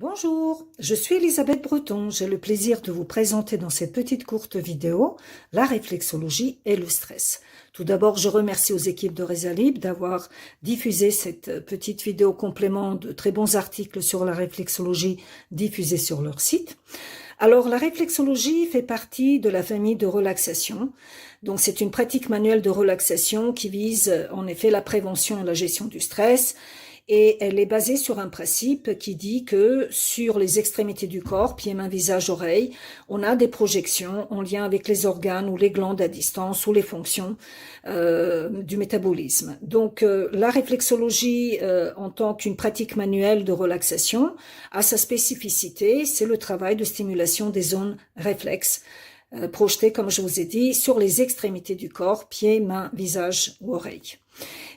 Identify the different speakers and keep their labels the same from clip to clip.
Speaker 1: Bonjour, je suis Elisabeth Breton. J'ai le plaisir de vous présenter dans cette petite courte vidéo la réflexologie et le stress. Tout d'abord, je remercie aux équipes de Rezalib d'avoir diffusé cette petite vidéo complément de très bons articles sur la réflexologie diffusés sur leur site. Alors, la réflexologie fait partie de la famille de relaxation. Donc, c'est une pratique manuelle de relaxation qui vise en effet la prévention et la gestion du stress. Et elle est basée sur un principe qui dit que sur les extrémités du corps, pieds, mains, visage, oreilles, on a des projections en lien avec les organes ou les glandes à distance ou les fonctions du métabolisme. Donc la réflexologie en tant qu'une pratique manuelle de relaxation a sa spécificité, c'est le travail de stimulation des zones réflexes projetées, comme je vous ai dit, sur les extrémités du corps, pieds, mains, visage ou oreilles.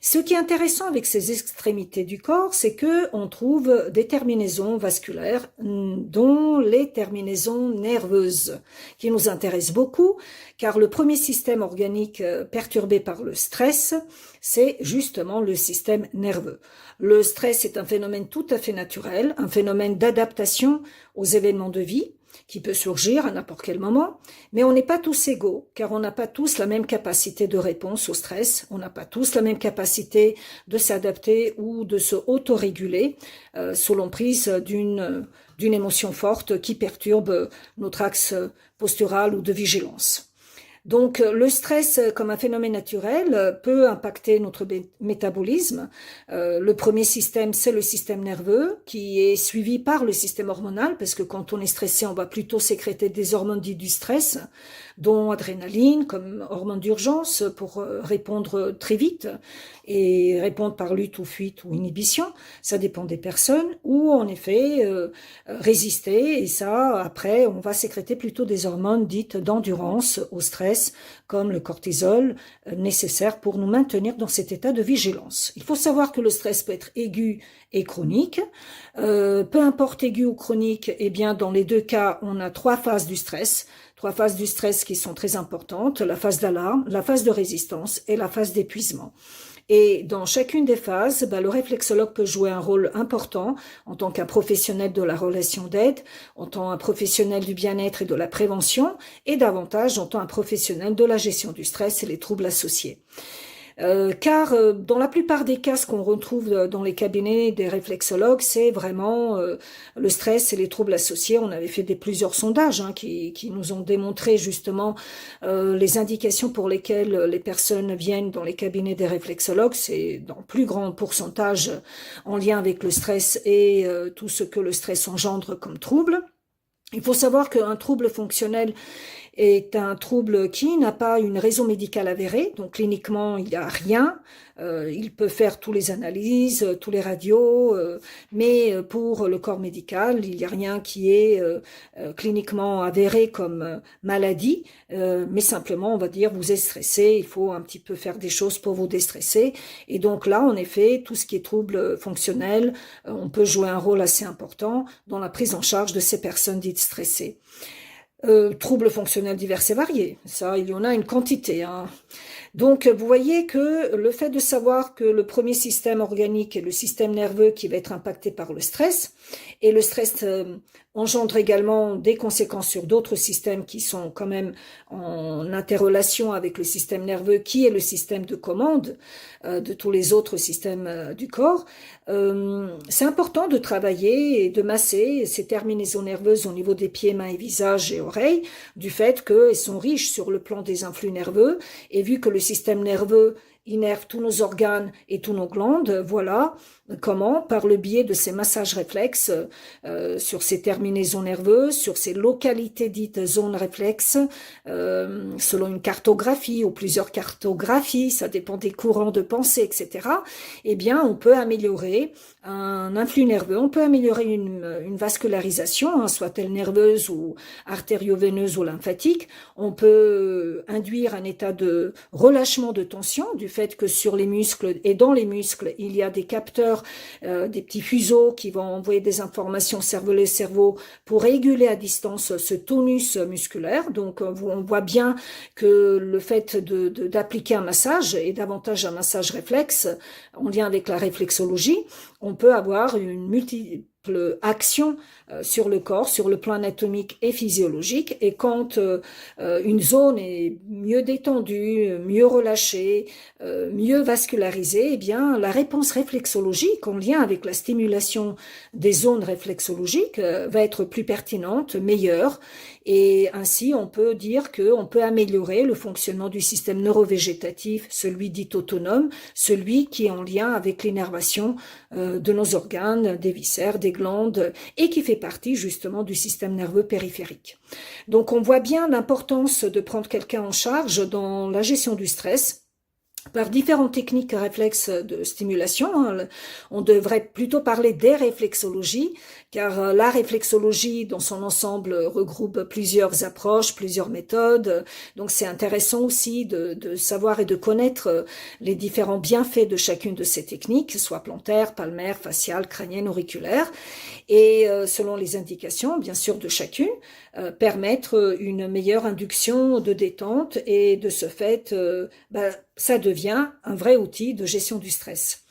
Speaker 1: Ce qui est intéressant avec ces extrémités du corps, c'est que on trouve des terminaisons vasculaires, dont les terminaisons nerveuses, qui nous intéressent beaucoup, car le premier système organique perturbé par le stress, c'est justement le système nerveux. Le stress est un phénomène tout à fait naturel, un phénomène d'adaptation aux événements de vie, qui peut surgir à n'importe quel moment, mais on n'est pas tous égaux, car on n'a pas tous la même capacité de réponse au stress, on n'a pas tous la même capacité de s'adapter ou de se autoréguler sous l'emprise d'une émotion forte qui perturbe notre axe postural ou de vigilance. Donc le stress comme un phénomène naturel peut impacter notre métabolisme. Le premier système, c'est le système nerveux qui est suivi par le système hormonal parce que quand on est stressé, on va plutôt sécréter des hormones dites du stress, dont adrénaline comme hormone d'urgence pour répondre très vite et répondre par lutte ou fuite ou inhibition. Ça dépend des personnes ou en effet résister et ça après on va sécréter plutôt des hormones dites d'endurance au stress comme le cortisol nécessaire pour nous maintenir dans cet état de vigilance. Il faut savoir que le stress peut être aigu et chronique. Peu importe aigu ou chronique, eh bien dans les deux cas, on a trois phases du stress qui sont très importantes, la phase d'alarme, la phase de résistance et la phase d'épuisement. Et dans chacune des phases, le réflexologue peut jouer un rôle important en tant qu'un professionnel de la relation d'aide, en tant qu'un professionnel du bien-être et de la prévention, et davantage en tant qu'un professionnel de la gestion du stress et les troubles associés. Car dans la plupart des cas, ce qu'on retrouve dans les cabinets des réflexologues, c'est vraiment le stress et les troubles associés. On avait fait plusieurs sondages qui nous ont démontré justement les indications pour lesquelles les personnes viennent dans les cabinets des réflexologues. C'est dans plus grand pourcentage en lien avec le stress et tout ce que le stress engendre comme trouble. Il faut savoir qu'un trouble fonctionnel est un trouble qui n'a pas une raison médicale avérée, donc cliniquement il n'y a rien, il peut faire toutes les analyses, tous les radios, mais pour le corps médical, il n'y a rien qui est cliniquement avéré comme maladie, mais simplement on va dire vous êtes stressé, il faut un petit peu faire des choses pour vous déstresser, et donc là en effet tout ce qui est trouble fonctionnel, on peut jouer un rôle assez important dans la prise en charge de ces personnes dites stressées. Troubles fonctionnels divers et variés, ça il y en a une quantité. Donc vous voyez que le fait de savoir que le premier système organique est le système nerveux qui va être impacté par le stress, et le stress engendre également des conséquences sur d'autres systèmes qui sont quand même en interrelation avec le système nerveux qui est le système de commande de tous les autres systèmes du corps. C'est important de travailler et de masser ces terminaisons nerveuses au niveau des pieds, mains et visages et oreilles, du fait qu'elles sont riches sur le plan des influx nerveux, et vu que le système nerveux innerve tous nos organes et tous nos glandes, voilà comment, par le biais de ces massages réflexes sur ces terminaisons nerveuses, sur ces localités dites zones réflexes, selon une cartographie ou plusieurs cartographies, ça dépend des courants de pensée, etc., eh bien on peut améliorer un influx nerveux, on peut améliorer une vascularisation, soit-elle nerveuse ou artério-veineuse ou lymphatique, on peut induire un état de relâchement de tension du fait que sur les muscles et dans les muscles, il y a des capteurs, des petits fuseaux qui vont envoyer des informations cerveau pour réguler à distance ce tonus musculaire. Donc on voit bien que le fait d'appliquer un massage et davantage un massage réflexe en lien avec la réflexologie, on peut avoir une action sur le corps, sur le plan anatomique et physiologique. Et quand une zone est mieux détendue, mieux relâchée, mieux vascularisée, eh bien la réponse réflexologique en lien avec la stimulation des zones réflexologiques va être plus pertinente, meilleure. Et ainsi, on peut dire qu'on peut améliorer le fonctionnement du système neurovégétatif, celui dit autonome, celui qui est en lien avec l'innervation de nos organes, des viscères, des glandes, et qui fait partie justement du système nerveux périphérique. Donc on voit bien l'importance de prendre quelqu'un en charge dans la gestion du stress, par différentes techniques réflexes de stimulation. On devrait plutôt parler des réflexologies, car la réflexologie dans son ensemble regroupe plusieurs approches, plusieurs méthodes. Donc c'est intéressant aussi de savoir et de connaître les différents bienfaits de chacune de ces techniques, soit plantaire, palmaire, faciale, crânienne, auriculaire, et selon les indications bien sûr de chacune, permettre une meilleure induction de détente, et de ce fait ça devient un vrai outil de gestion du stress.